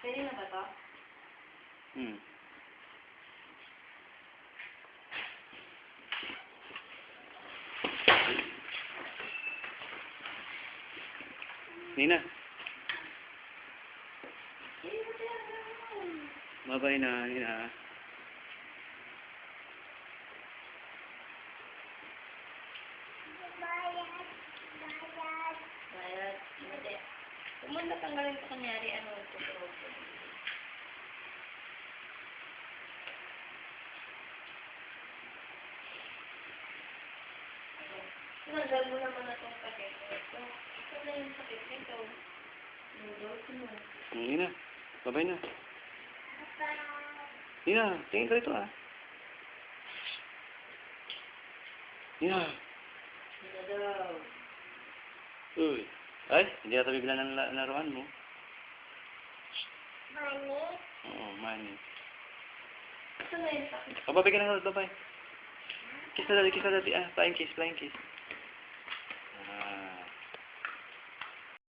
Pwede na ba to? Hmm. Nina. Bye-bye na, Nina. Bayad. Hindi. Kung mo natanggalin ko kunyari, ano ito? Tanggal mo naman na itong pakit nito. Ito na yung pakit nito. Noodles mo. Nina. Bye-bye na. Nina, tingin ka rito ah. Nina. Ito daw. Uy. Ay, hindi ata bigla ng laruan mo. Money? Oo, money. Ito na yung pakit. Bye-bye ka na, bye-bye. Kiss na dati, kiss na dati. Ah, flying kiss, flying kiss. Ah.